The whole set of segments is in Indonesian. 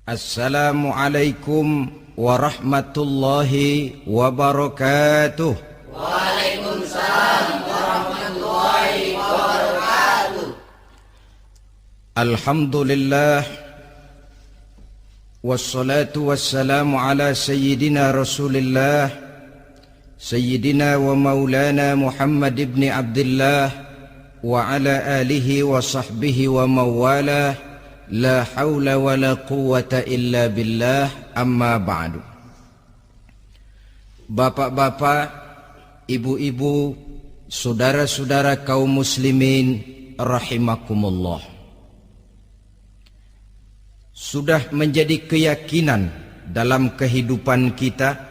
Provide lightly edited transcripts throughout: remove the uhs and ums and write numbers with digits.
Assalamualaikum warahmatullahi wabarakatuh. Waalaikumsalam warahmatullahi wabarakatuh. Alhamdulillah wassalatu wassalamu ala sayyidina Rasulillah sayyidina wa maulana Muhammad ibn Abdullah wa ala alihi wa sahbihi wa mawalah. La haula wa la quwwata illa billah, amma ba'du. Bapak-bapak, ibu-ibu, saudara-saudara kaum muslimin rahimakumullah. Sudah menjadi keyakinan dalam kehidupan kita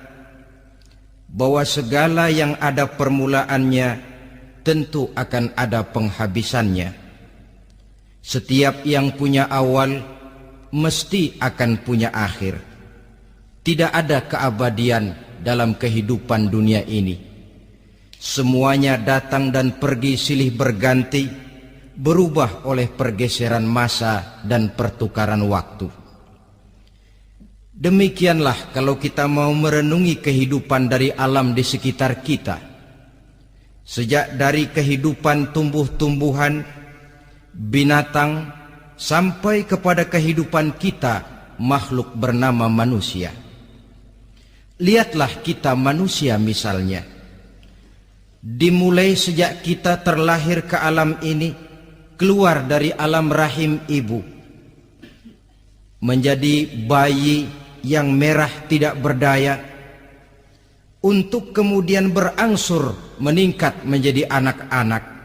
bahwa segala yang ada permulaannya tentu akan ada penghabisannya. Setiap yang punya awal mesti akan punya akhir. Tidak ada keabadian dalam kehidupan dunia ini. Semuanya datang dan pergi silih berganti, berubah oleh pergeseran masa dan pertukaran waktu. Demikianlah kalau kita mau merenungi kehidupan dari alam di sekitar kita. Sejak dari kehidupan tumbuh-tumbuhan, binatang, sampai kepada kehidupan kita, makhluk bernama manusia. Lihatlah kita manusia misalnya. Dimulai sejak kita terlahir ke alam ini, keluar dari alam rahim ibu, menjadi bayi yang merah tidak berdaya, untuk kemudian berangsur meningkat menjadi anak-anak.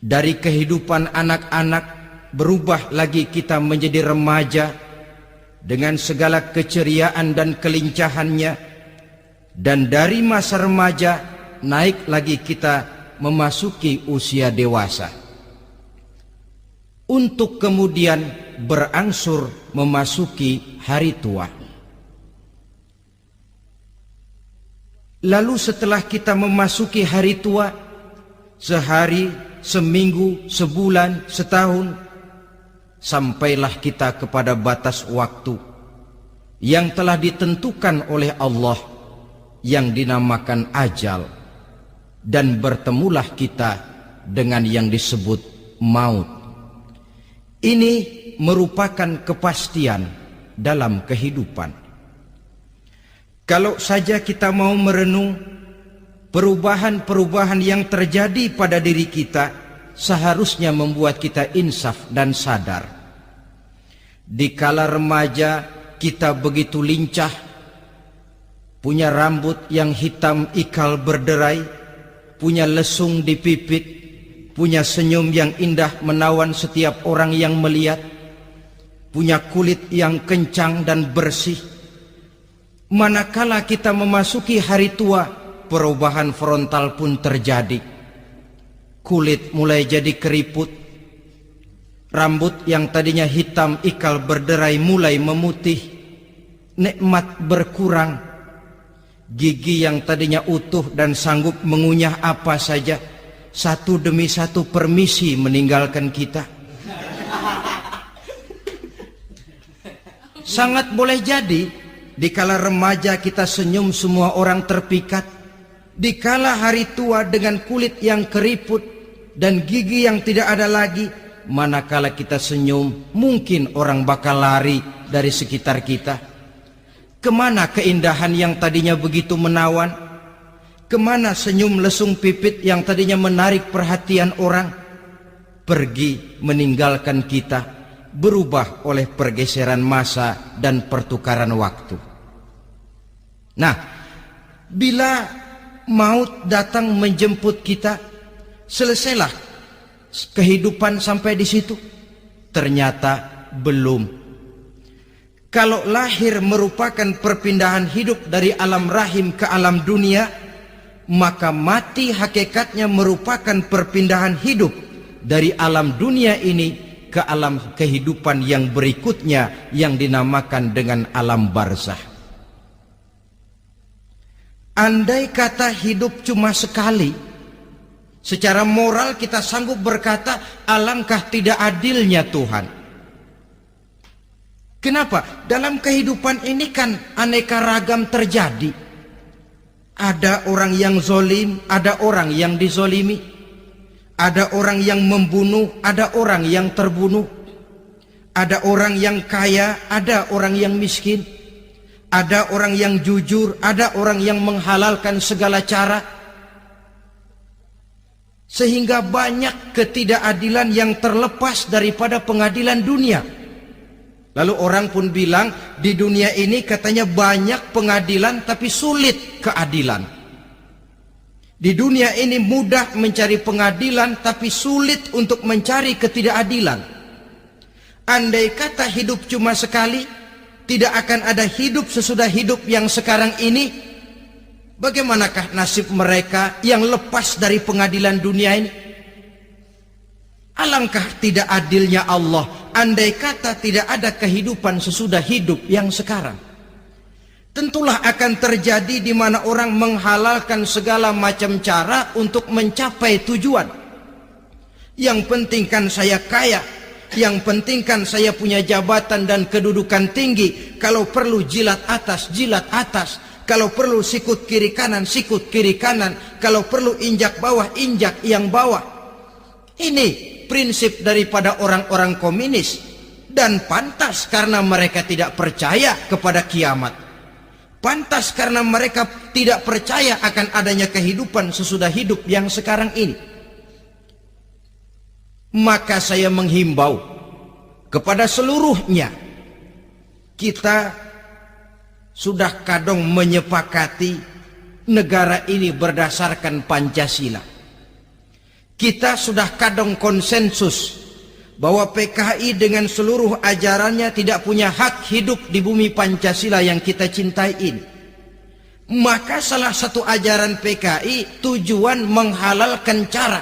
Dari kehidupan anak-anak berubah lagi kita menjadi remaja dengan segala keceriaan dan kelincahannya, dan dari masa remaja naik lagi kita memasuki usia dewasa, untuk kemudian berangsur memasuki hari tua. Lalu setelah kita memasuki hari tua, sehari, seminggu, sebulan, setahun, sampailah kita kepada batas waktu yang telah ditentukan oleh Allah, yang dinamakan ajal, dan bertemulah kita dengan yang disebut maut. Ini merupakan kepastian dalam kehidupan. Kalau saja kita mau merenung perubahan-perubahan yang terjadi pada diri kita, seharusnya membuat kita insaf dan sadar. Di kala remaja kita begitu lincah, punya rambut yang hitam ikal berderai, punya lesung di pipit, punya senyum yang indah menawan setiap orang yang melihat, punya kulit yang kencang dan bersih. Manakala kita memasuki hari tua, perubahan frontal pun terjadi. Kulit mulai jadi keriput, rambut yang tadinya hitam ikal berderai mulai memutih, nikmat berkurang, gigi yang tadinya utuh dan sanggup mengunyah apa saja, satu demi satu permisi meninggalkan kita. Sangat boleh jadi dikala remaja kita senyum semua orang terpikat. Dikala hari tua dengan kulit yang keriput dan gigi yang tidak ada lagi, manakala kita senyum, mungkin orang bakal lari dari sekitar kita. Kemana keindahan yang tadinya begitu menawan? Kemana senyum lesung pipit yang tadinya menarik perhatian orang? Pergi meninggalkan kita, berubah oleh pergeseran masa dan pertukaran waktu. Nah, bila maut datang menjemput kita, selesailah kehidupan sampai di situ? Ternyata belum. Kalau lahir merupakan perpindahan hidup dari alam rahim ke alam dunia, maka mati hakikatnya merupakan perpindahan hidup dari alam dunia ini ke alam kehidupan yang berikutnya, yang dinamakan dengan alam barzakh. Andai kata hidup cuma sekali, secara moral kita sanggup berkata, alangkah tidak adilnya Tuhan. Kenapa? Dalam kehidupan ini kan aneka ragam terjadi. Ada orang yang zolim, ada orang yang dizolimi. Ada orang yang membunuh, ada orang yang terbunuh. Ada orang yang kaya, ada orang yang miskin. Ada orang yang jujur, ada orang yang menghalalkan segala cara. Sehingga banyak ketidakadilan yang terlepas daripada pengadilan dunia. Lalu orang pun bilang, di dunia ini katanya banyak pengadilan tapi sulit keadilan. Di dunia ini mudah mencari pengadilan tapi sulit untuk mencari ketidakadilan. Andai kata hidup cuma sekali, tidak akan ada hidup sesudah hidup yang sekarang ini. Bagaimanakah nasib mereka yang lepas dari pengadilan dunia ini? Alangkah tidak adilnya Allah, andai kata tidak ada kehidupan sesudah hidup yang sekarang. Tentulah akan terjadi di mana orang menghalalkan segala macam cara untuk mencapai tujuan. Yang penting kan saya kaya, yang penting kan saya punya jabatan dan kedudukan tinggi. Kalau perlu jilat atas, jilat atas. Kalau perlu sikut kiri kanan, sikut kiri kanan. Kalau perlu injak bawah, injak yang bawah. Ini prinsip daripada orang-orang komunis, dan pantas karena mereka tidak percaya kepada kiamat. Pantas karena mereka tidak percaya akan adanya kehidupan sesudah hidup yang sekarang ini. Maka saya menghimbau kepada seluruhnya, kita sudah kadung menyepakati negara ini berdasarkan Pancasila. Kita sudah kadung konsensus bahwa PKI dengan seluruh ajarannya tidak punya hak hidup di bumi Pancasila yang kita cintai ini. Maka salah satu ajaran PKI tujuan menghalalkan cara.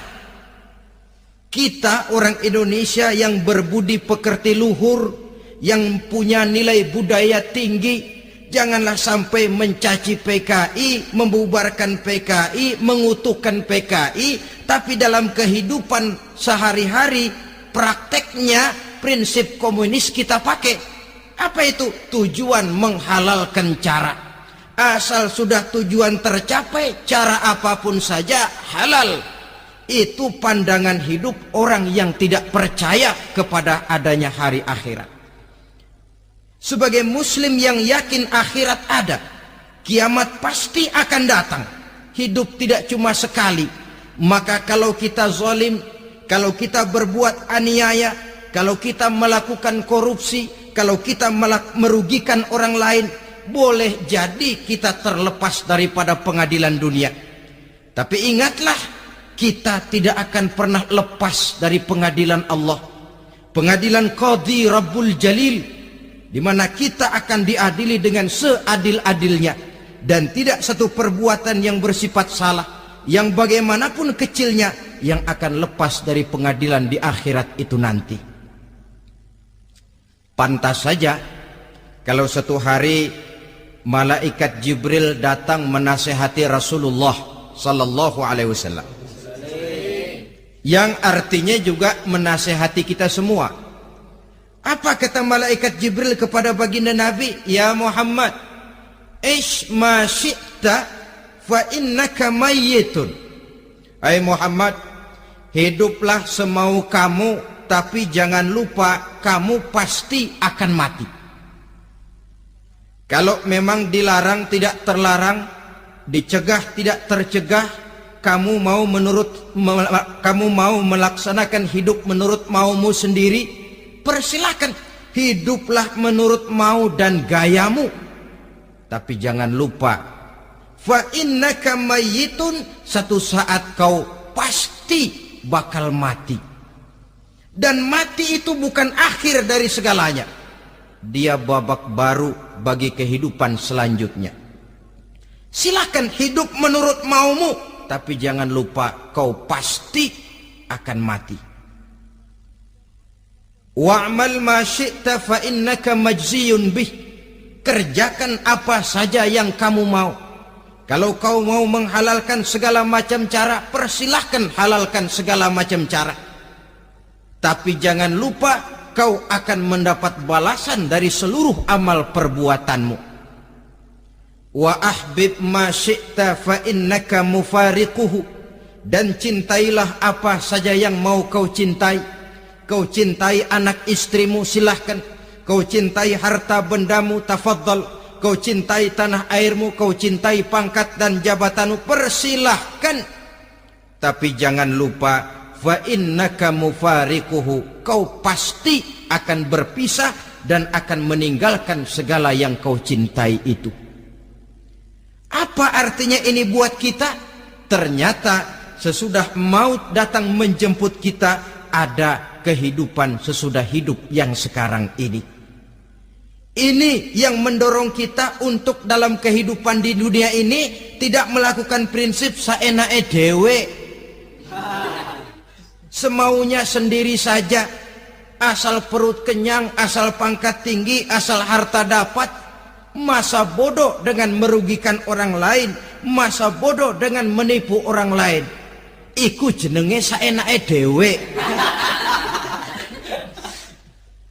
Kita orang Indonesia yang berbudi pekerti luhur, yang punya nilai budaya tinggi, janganlah sampai mencaci PKI, membubarkan PKI, mengutuhkan PKI, tapi dalam kehidupan sehari-hari prakteknya prinsip komunis kita pakai. Apa itu? Tujuan menghalalkan cara. Asal sudah tujuan tercapai, cara apapun saja halal. Itu pandangan hidup orang yang tidak percaya kepada adanya hari akhirat. Sebagai muslim yang yakin akhirat ada, kiamat pasti akan datang. Hidup tidak cuma sekali. Maka kalau kita zalim, kalau kita berbuat aniaya, kalau kita melakukan korupsi, kalau kita merugikan orang lain, boleh jadi kita terlepas daripada pengadilan dunia. Tapi ingatlah, kita tidak akan pernah lepas dari pengadilan Allah. Pengadilan Qadhi Rabbul Jalil, di mana kita akan diadili dengan seadil-adilnya, dan tidak satu perbuatan yang bersifat salah, yang bagaimanapun kecilnya, yang akan lepas dari pengadilan di akhirat itu nanti. Pantas saja kalau satu hari malaikat Jibril datang menasihati Rasulullah sallallahu alaihi wasallam, yang artinya juga menasihati kita semua. Apa kata malaikat Jibril kepada baginda Nabi? Ya Muhammad, ish ma syi'ta fa innaka mayyitun. Hai Muhammad, hiduplah semau kamu, tapi jangan lupa kamu pasti akan mati. Kalau memang dilarang tidak terlarang, dicegah tidak tercegah, kamu mau melaksanakan hidup menurut maumu sendiri, persilakan, hiduplah menurut mau dan gayamu. Tapi jangan lupa, fa innaka mayyitun, satu saat kau pasti bakal mati. Dan mati itu bukan akhir dari segalanya. Dia babak baru bagi kehidupan selanjutnya. Silakan hidup menurut maumu, tapi jangan lupa kau pasti akan mati. Wa'mal ma syi'ta fa innaka majziyun bih. Kerjakan apa saja yang kamu mau. Kalau kau mau menghalalkan segala macam cara, persilahkan halalkan segala macam cara. Tapi jangan lupa kau akan mendapat balasan dari seluruh amal perbuatanmu. Wa ahbib ma syi'ta fa innaka mufariquhu, dan cintailah apa saja yang mau kau cintai. Kau cintai anak istrimu, silahkan. Kau cintai harta bendamu, tafadhal. Kau cintai tanah airmu, kau cintai pangkat dan jabatanmu, persilahkan. Tapi jangan lupa, fa innaka mufariquhu, kau pasti akan berpisah dan akan meninggalkan segala yang kau cintai itu. Apa artinya ini buat kita? Ternyata sesudah maut datang menjemput kita, ada kehidupan sesudah hidup yang sekarang ini. Ini yang mendorong kita untuk dalam kehidupan di dunia ini tidak melakukan prinsip saenake dewe, semaunya sendiri saja, asal perut kenyang, asal pangkat tinggi, asal harta dapat. Masa bodoh dengan merugikan orang lain, masa bodoh dengan menipu orang lain. Iku jenenge saenake dewe.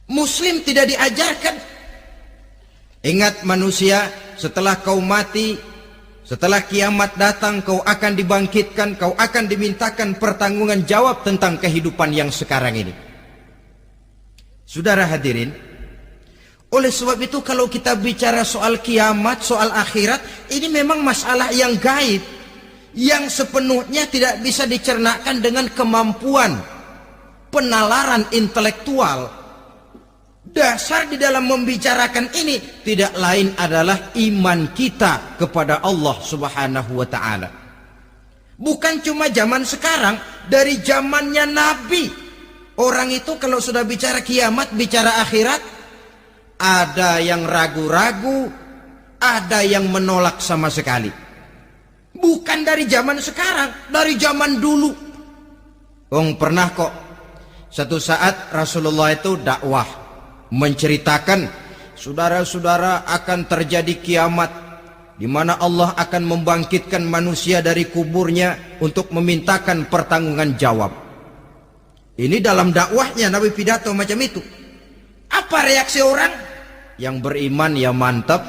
Muslim tidak diajarkan. Ingat manusia, setelah kau mati, setelah kiamat datang, kau akan dibangkitkan, kau akan dimintakan pertanggungan jawab tentang kehidupan yang sekarang ini. Saudara hadirin, oleh sebab itu kalau kita bicara soal kiamat, soal akhirat, ini memang masalah yang gaib, yang sepenuhnya tidak bisa dicernakan dengan kemampuan penalaran intelektual. Dasar di dalam membicarakan ini tidak lain adalah iman kita kepada Allah Subhanahu wa ta'ala. Bukan cuma zaman sekarang, dari zamannya Nabi. Orang itu kalau sudah bicara kiamat, bicara akhirat, ada yang ragu-ragu, ada yang menolak sama sekali. Bukan dari zaman sekarang, dari zaman dulu. Pernah kok satu saat Rasulullah itu dakwah, menceritakan, saudara-saudara, akan terjadi kiamat di mana Allah akan membangkitkan manusia dari kuburnya untuk memintakan pertanggungan jawab. Ini dalam dakwahnya Nabi pidato macam itu. Apa reaksi orang? Yang beriman ya mantap,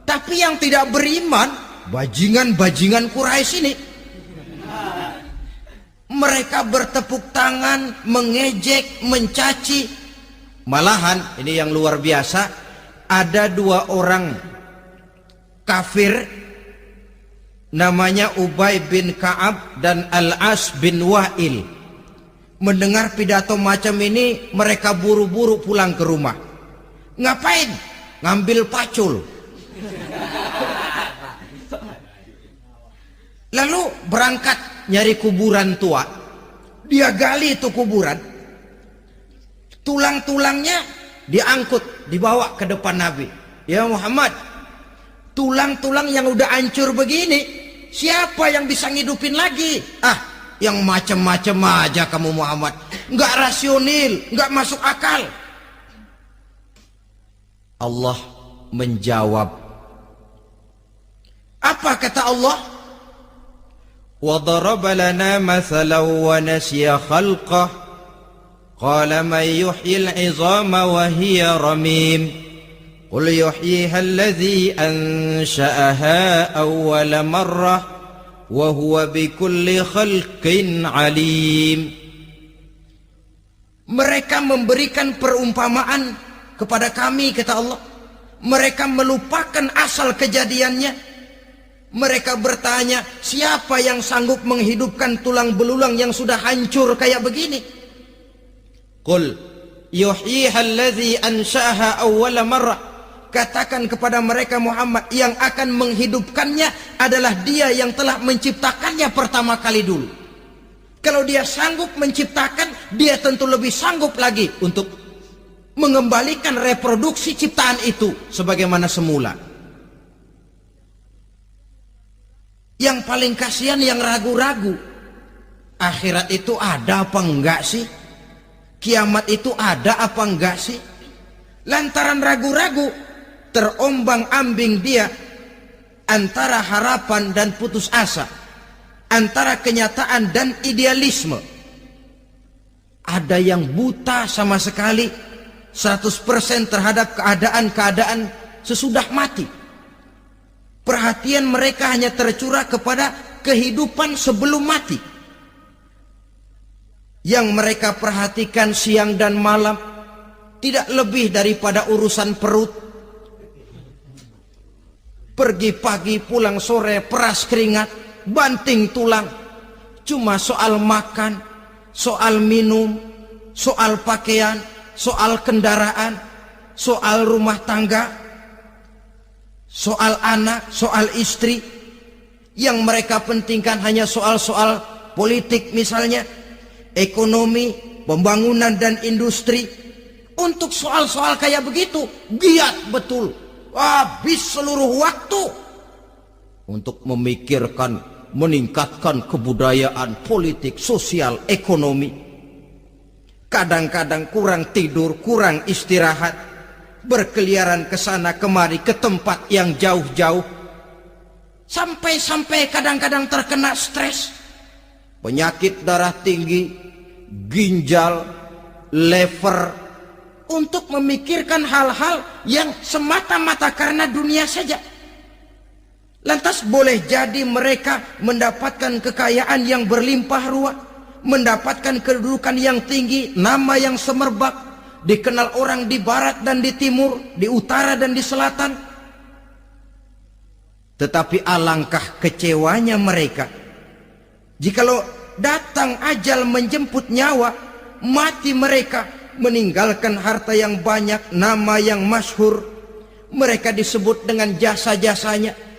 tapi yang tidak beriman, bajingan-bajingan Quraisy ini, mereka bertepuk tangan, mengejek, mencaci. Malahan ini yang luar biasa, ada dua orang kafir namanya Ubay bin Ka'ab dan Al-As bin Wa'il. Mendengar pidato macam ini, mereka buru-buru pulang ke rumah. Ngapain? Ngambil pacul. Lalu berangkat nyari kuburan tua. Dia gali itu kuburan. Tulang-tulangnya diangkut, dibawa ke depan Nabi. Ya Muhammad, tulang-tulang yang udah hancur begini, siapa yang bisa ngidupin lagi? Yang macam-macam aja kamu Muhammad, nggak rasional, nggak masuk akal. Allah menjawab. Apa kata Allah? Wa daraba lana mathalan wa nasiya khalqah, qala man yuhyil 'izama wa hiya ramim, qul yuhyiha alladhi ansha'aha awwala marrah wa huwa bikulli khalqin alim. Mereka memberikan perumpamaan kepada kami, kata Allah. Mereka melupakan asal kejadiannya. Mereka bertanya, siapa yang sanggup menghidupkan tulang belulang yang sudah hancur kayak begini? Qul yuhyiha alladhi ansha'aha awwala marrah. Katakan kepada mereka Muhammad, yang akan menghidupkannya adalah Dia yang telah menciptakannya pertama kali dulu. Kalau Dia sanggup menciptakan, Dia tentu lebih sanggup lagi untuk mengembalikan reproduksi ciptaan itu sebagaimana semula. Yang paling kasihan yang ragu-ragu. Akhirat itu ada apa enggak sih? Kiamat itu ada apa enggak sih? Lantaran ragu-ragu, terombang-ambing dia antara harapan dan putus asa, antara kenyataan dan idealisme. Ada yang buta sama sekali, 100% terhadap keadaan-keadaan sesudah mati. Perhatian mereka hanya tercurah kepada kehidupan sebelum mati. Yang mereka perhatikan siang dan malam tidak lebih daripada urusan perut. Pergi pagi, pulang sore, peras keringat, banting tulang. Cuma soal makan, soal minum, soal pakaian, soal kendaraan, soal rumah tangga, soal anak, soal istri. Yang mereka pentingkan hanya soal-soal politik misalnya, ekonomi, pembangunan dan industri. Untuk soal-soal kayak begitu giat betul, habis seluruh waktu untuk memikirkan meningkatkan kebudayaan, politik, sosial, ekonomi. Kadang-kadang kurang tidur, kurang istirahat, berkeliaran ke sana kemari ke tempat yang jauh-jauh, sampai kadang-kadang terkena stres, penyakit darah tinggi, ginjal, lever, untuk memikirkan hal-hal yang semata-mata karena dunia saja. Lantas boleh jadi mereka mendapatkan kekayaan yang berlimpah ruah, mendapatkan kedudukan yang tinggi, nama yang semerbak, dikenal orang di barat dan di timur, di utara dan di selatan. Tetapi alangkah kecewanya mereka jikalau datang ajal menjemput nyawa, mati mereka, meninggalkan harta yang banyak, nama yang masyhur. Mereka disebut dengan jasa-jasanya.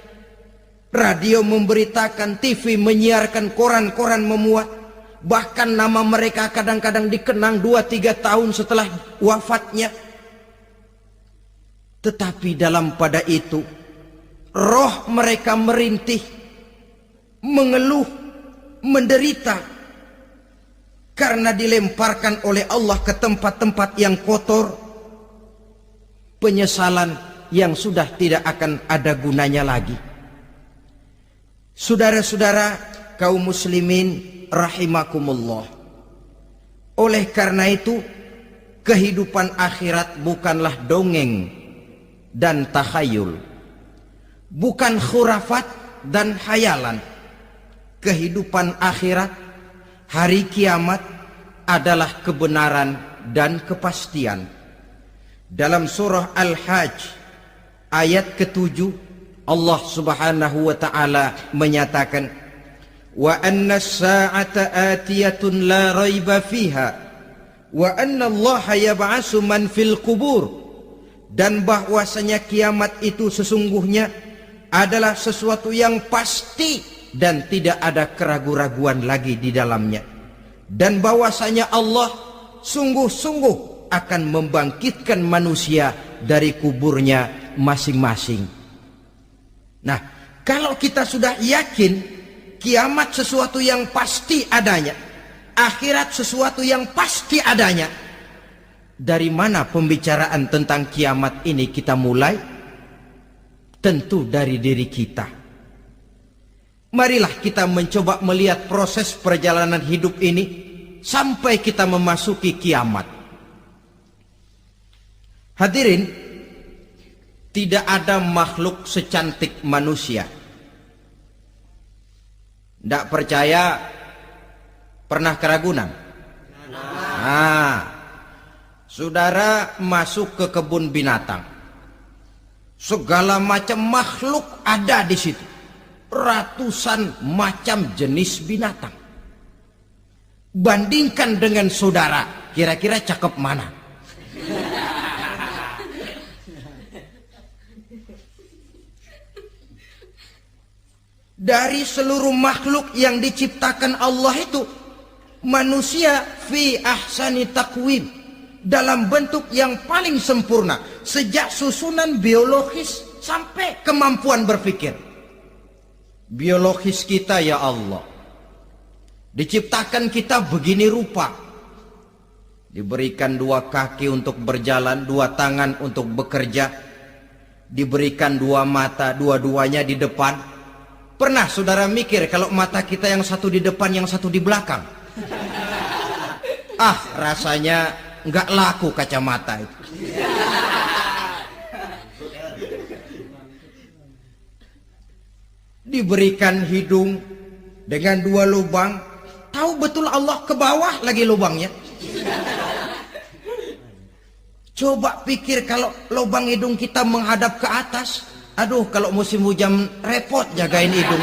Radio memberitakan, TV menyiarkan, koran-koran memuat. Bahkan nama mereka kadang-kadang dikenang 2-3 tahun setelah wafatnya. Tetapi dalam pada itu, roh mereka merintih, mengeluh, menderita, karena dilemparkan oleh Allah ke tempat-tempat yang kotor, penyesalan yang sudah tidak akan ada gunanya lagi. Saudara-saudara kaum muslimin rahimakumullah, oleh karena itu kehidupan akhirat bukanlah dongeng dan takhayul, bukan khurafat dan hayalan. Kehidupan akhirat, hari kiamat adalah kebenaran dan kepastian. Dalam surah Al-Hajj ayat ke-7, Allah Subhanahu wa taala menyatakan, wa anna as-sa'ata atiyatun la raiba fiha wa anna Allah yab'atsu man fil qubur, dan bahwasanya kiamat itu sesungguhnya adalah sesuatu yang pasti dan tidak ada keraguan-raguan lagi di dalamnya, dan bahwasanya Allah sungguh-sungguh akan membangkitkan manusia dari kuburnya masing-masing. Nah, kalau kita sudah yakin kiamat sesuatu yang pasti adanya, akhirat sesuatu yang pasti adanya, dari mana pembicaraan tentang kiamat ini kita mulai? Tentu dari diri kita. Marilah kita mencoba melihat proses perjalanan hidup ini sampai kita memasuki kiamat. Hadirin, tidak ada makhluk secantik manusia. Tidak percaya, pernah keragunan? Nah, saudara masuk ke kebun binatang, segala macam makhluk ada di situ. Ratusan macam jenis binatang. Bandingkan dengan saudara, kira-kira cakep mana? Dari seluruh makhluk yang diciptakan Allah itu, manusia fi ahsani taqwim, dalam bentuk yang paling sempurna, sejak susunan biologis sampai kemampuan berpikir. Biologis kita, ya Allah, diciptakan kita begini rupa, diberikan 2 kaki untuk berjalan, 2 tangan untuk bekerja, diberikan 2 mata, dua-duanya di depan. Pernah saudara mikir kalau mata kita yang satu di depan, yang satu di belakang? Rasanya nggak laku kacamata itu. Diberikan hidung dengan 2 lubang, tahu betul Allah ke bawah lagi lubangnya. Coba pikir kalau lubang hidung kita menghadap ke atas. Aduh, kalau musim hujan repot jagain hidung.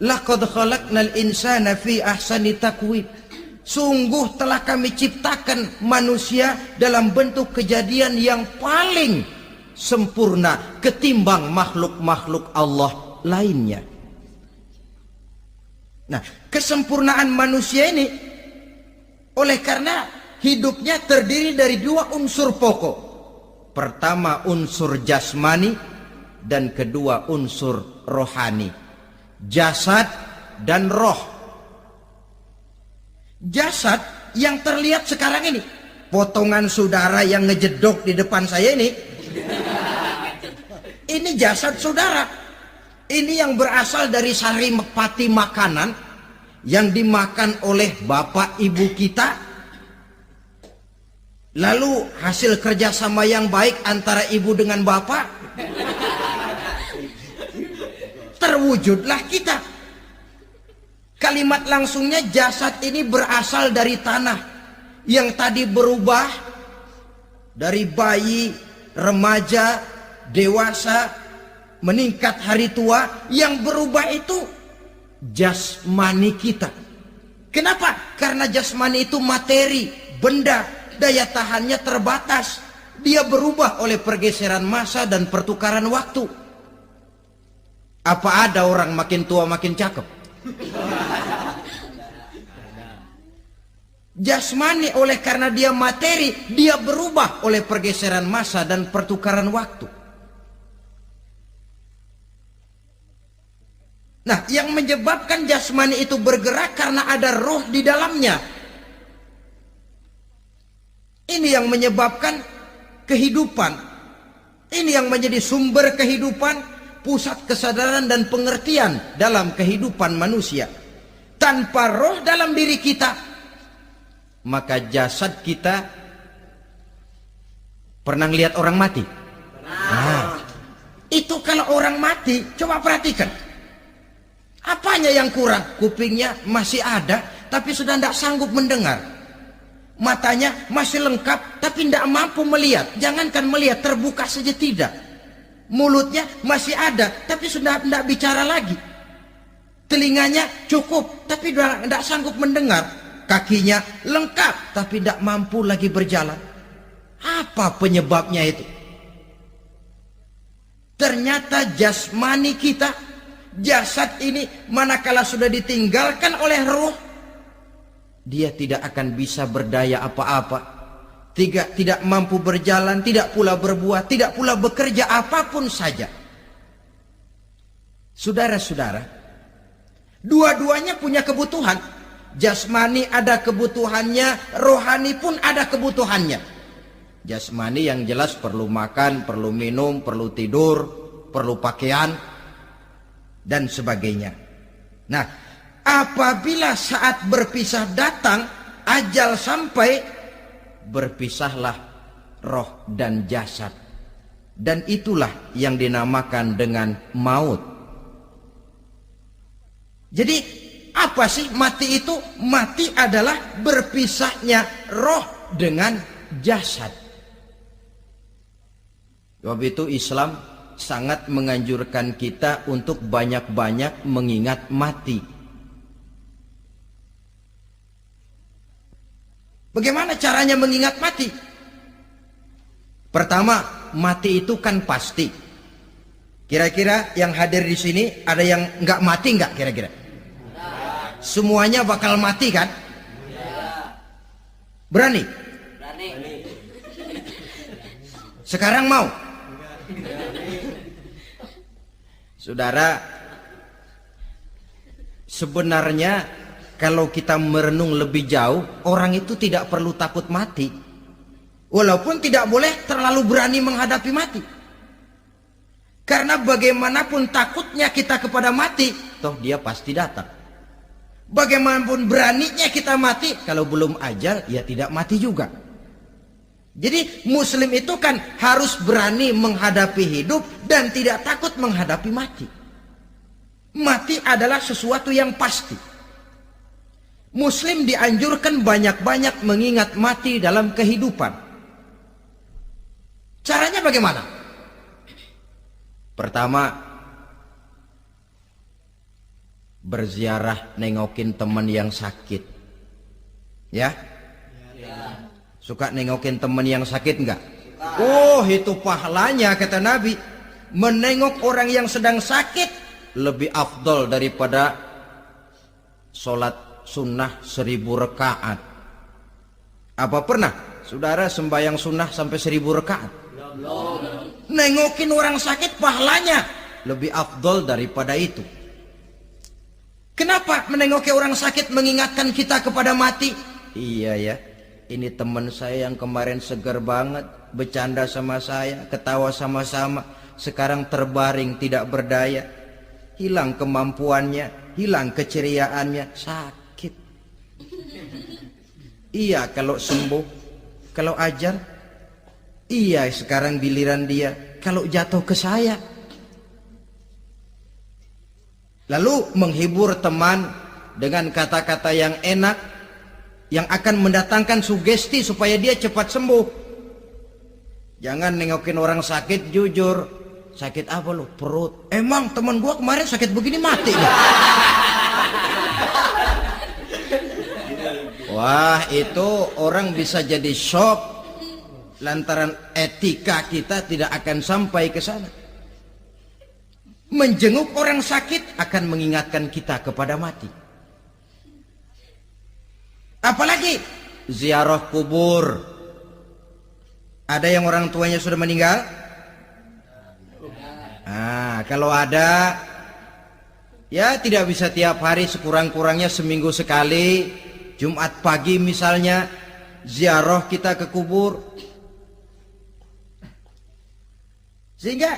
Laqad khalaqnal insana fi ahsani taqwim. Sungguh telah kami ciptakan manusia dalam bentuk kejadian yang paling sempurna ketimbang makhluk-makhluk Allah lainnya. Nah, kesempurnaan manusia ini oleh karena hidupnya terdiri dari 2 unsur pokok. Pertama unsur jasmani dan kedua unsur rohani. Jasad dan roh. Jasad yang terlihat sekarang ini, potongan saudara yang ngejedok di depan saya ini jasad saudara. Ini yang berasal dari saripati makanan yang dimakan oleh bapak ibu kita. Lalu hasil kerjasama yang baik antara ibu dengan bapak, terwujudlah kita. Kalimat langsungnya jasad ini berasal dari tanah yang tadi berubah dari bayi, remaja, dewasa, meningkat hari tua. Yang berubah itu jasmani kita. Kenapa? Karena jasmani itu materi, benda, daya tahannya terbatas. Dia berubah oleh pergeseran masa dan pertukaran waktu. Apa ada orang makin tua makin cakep? Jasmani oleh karena dia materi, dia berubah oleh pergeseran masa dan pertukaran waktu. Nah, yang menyebabkan jasmani itu bergerak karena ada roh di dalamnya. Ini yang menyebabkan kehidupan. Ini yang menjadi sumber kehidupan, pusat kesadaran dan pengertian dalam kehidupan manusia. Tanpa roh dalam diri kita, maka jasad kita pernah lihat orang mati? Nah, itu kalau orang mati, coba perhatikan. Apanya yang kurang? Kupingnya masih ada, tapi sudah tidak sanggup mendengar. Matanya masih lengkap, tapi tidak mampu melihat. Jangankan melihat, terbuka saja tidak. Mulutnya masih ada, tapi sudah tidak bicara lagi. Telinganya cukup, tapi sudah tidak sanggup mendengar. Kakinya lengkap, tapi tidak mampu lagi berjalan. Apa penyebabnya itu? Ternyata jasmani kita, jasad ini manakala sudah ditinggalkan oleh ruh, dia tidak akan bisa berdaya apa-apa. Tidak mampu berjalan, tidak pula berbuat, tidak pula bekerja apapun saja. Saudara-saudara, dua-duanya punya kebutuhan. Jasmani ada kebutuhannya, rohani pun ada kebutuhannya. Jasmani yang jelas perlu makan, perlu minum, perlu tidur, perlu pakaian, dan sebagainya. Nah, apabila saat berpisah datang, ajal sampai, berpisahlah roh dan jasad. Dan itulah yang dinamakan dengan maut. Jadi apa sih mati itu? Mati adalah berpisahnya roh dengan jasad. Sebab itu Islam sangat menganjurkan kita untuk banyak-banyak mengingat mati. Bagaimana caranya mengingat mati? Pertama, mati itu kan pasti. Kira-kira yang hadir di sini ada yang nggak mati nggak kira-kira? Semuanya bakal mati kan? Berani? Berani. Sekarang mau? Saudara, sebenarnya kalau kita merenung lebih jauh, orang itu tidak perlu takut mati. Walaupun tidak boleh terlalu berani menghadapi mati. Karena bagaimanapun takutnya kita kepada mati, toh dia pasti datang. Bagaimanapun beraninya kita mati, kalau belum ajal ya tidak mati juga. Jadi muslim itu kan harus berani menghadapi hidup dan tidak takut menghadapi mati. Mati adalah sesuatu yang pasti. Muslim dianjurkan banyak-banyak mengingat mati dalam kehidupan. Caranya bagaimana? Pertama, berziarah, nengokin teman yang sakit. Ya? Suka nengokin teman yang sakit enggak? Oh, itu pahalanya kata Nabi. Menengok orang yang sedang sakit lebih afdol daripada sholat sunnah 1000 rakaat. Apa pernah saudara sembahyang sunnah sampai 1000 rakaat? Nengokin orang sakit pahalanya lebih afdol daripada itu. Kenapa menengoki orang sakit mengingatkan kita kepada mati? Iya ya, ini teman saya yang kemarin segar banget, bercanda sama saya, ketawa sama-sama, sekarang terbaring tidak berdaya, hilang kemampuannya, hilang keceriaannya, sakit. Iya kalau sembuh, kalau ajal, iya sekarang giliran dia, kalau jatuh ke saya. Lalu menghibur teman dengan kata-kata yang enak, yang akan mendatangkan sugesti supaya dia cepat sembuh. Jangan nengokin orang sakit jujur. Sakit apa lu? Perut. Emang teman gua kemarin sakit begini mati ya? Wah, itu orang bisa jadi shock lantaran etika kita tidak akan sampai ke sana. Menjenguk orang sakit akan mengingatkan kita kepada mati. Apalagi ziarah kubur. Ada yang orang tuanya sudah meninggal? Kalau ada, ya tidak bisa tiap hari, sekurang-kurangnya seminggu sekali. Jumat pagi misalnya ziarah kita ke kubur. Sehingga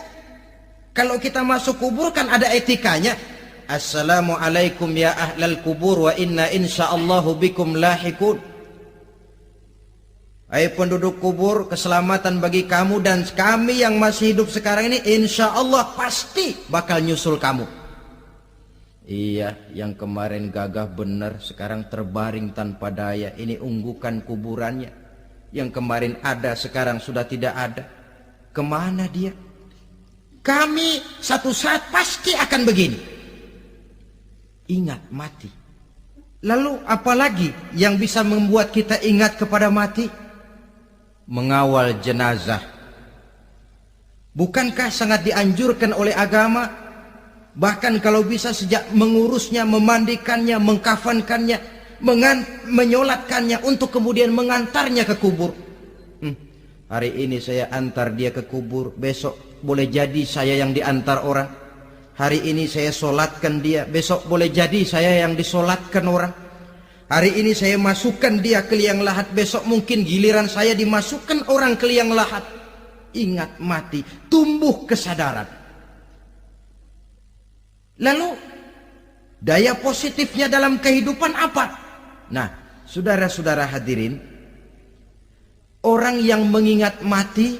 kalau kita masuk kubur kan ada etikanya. Assalamualaikum ya ahlal kubur wa inna insyaallahu bikum lahikun. Hai penduduk kubur, keselamatan bagi kamu dan kami yang masih hidup sekarang ini insyaallah pasti bakal nyusul kamu. Iya, yang kemarin gagah benar sekarang terbaring tanpa daya. Ini unggukan kuburannya. Yang kemarin ada sekarang sudah tidak ada. Kemana dia? Kami satu saat pasti akan begini. Ingat mati. Lalu apalagi yang bisa membuat kita ingat kepada mati? Mengawal jenazah. Bukankah sangat dianjurkan oleh agama? Bahkan kalau bisa sejak mengurusnya, memandikannya, mengkafankannya, menyolatkannya untuk kemudian mengantarnya ke kubur. Hari ini saya antar dia ke kubur, besok boleh jadi saya yang diantar orang. Hari ini saya solatkan dia, besok boleh jadi saya yang disolatkan orang. Hari ini saya masukkan dia ke liang lahat, besok mungkin giliran saya dimasukkan orang ke liang lahat. Ingat mati, tumbuh kesadaran. Lalu daya positifnya dalam kehidupan apa? Nah, saudara-saudara hadirin, orang yang mengingat mati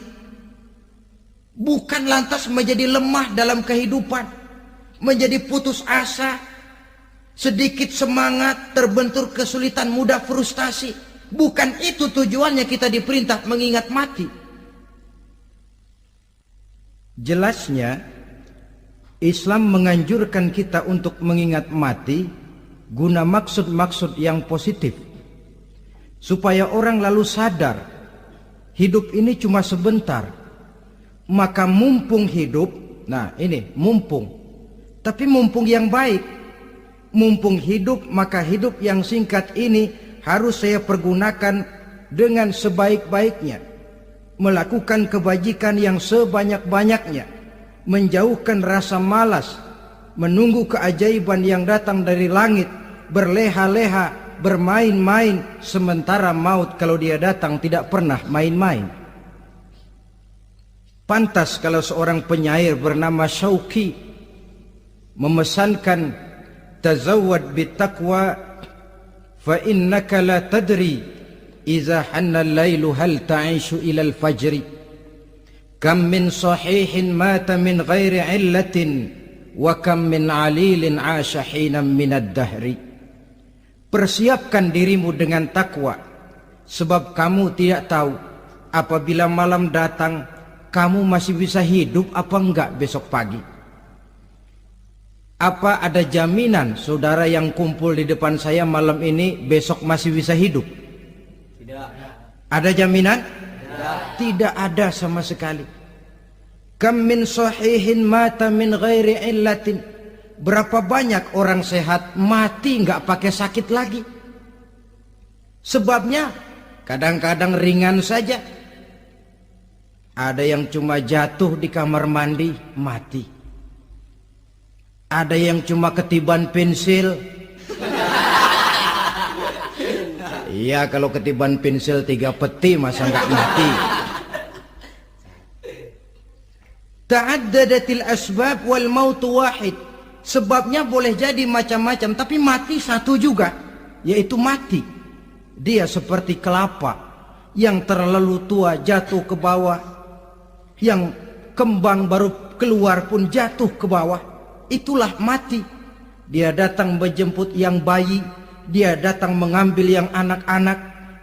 bukan lantas menjadi lemah dalam kehidupan, menjadi putus asa, sedikit semangat, terbentur kesulitan, mudah frustasi. Bukan itu tujuannya kita diperintah mengingat mati. Jelasnya Islam menganjurkan kita untuk mengingat mati guna maksud-maksud yang positif, supaya orang lalu sadar hidup ini cuma sebentar. Maka mumpung hidup, nah ini mumpung, tapi mumpung yang baik. Mumpung hidup, maka hidup yang singkat ini harus saya pergunakan dengan sebaik-baiknya, melakukan kebajikan yang sebanyak-banyaknya, menjauhkan rasa malas, menunggu keajaiban yang datang dari langit, berleha-leha, bermain-main, sementara maut kalau dia datang tidak pernah main-main. Pantas kalau seorang penyair bernama Syauqi memesankan tazawwad bittaqwa fa innaka la tadri idza hanna al-lailu hal ta'ishu ila al-fajri kam min sahihin mata min ghairi illatin wa kam min alilin 'asha hinan min ad-dahri. Persiapkan dirimu dengan takwa, sebab kamu tidak tahu apabila malam datang kamu masih bisa hidup apa enggak besok pagi. Apa ada jaminan saudara yang kumpul di depan saya malam ini besok masih bisa hidup? Tidak. Ada jaminan? Tidak. Tidak ada sama sekali. Kam min sahihin mata min ghairi illatin. Berapa banyak orang sehat mati enggak pakai sakit lagi. Sebabnya kadang-kadang ringan saja. Ada yang cuma jatuh di kamar mandi mati. Ada yang cuma ketiban pensil. Iya, kalau ketiban pensil 3 peti masa enggak mati. Ta'addadatil asbab wal mautu wahid. Sebabnya boleh jadi macam-macam, tapi mati satu juga, yaitu mati. Dia seperti kelapa yang terlalu tua jatuh ke bawah, yang kembang baru keluar pun jatuh ke bawah. Itulah mati. Dia datang menjemput yang bayi, dia datang mengambil yang anak-anak,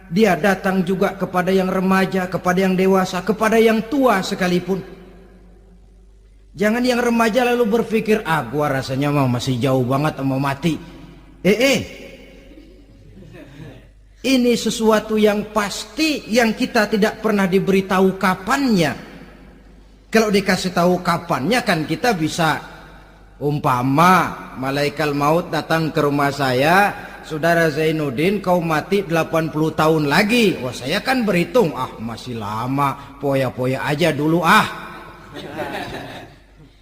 dia datang juga kepada yang remaja, kepada yang dewasa, kepada yang tua sekalipun. Jangan yang remaja lalu berpikir, gua rasanya masih jauh banget mau mati. Ini sesuatu yang pasti yang kita tidak pernah diberitahu kapannya. Kalau dikasih tahu kapannya kan kita bisa, umpama malaikat maut datang ke rumah saya, saudara Zainuddin kau mati 80 tahun lagi. Wah, saya kan berhitung, masih lama, poya-poya aja dulu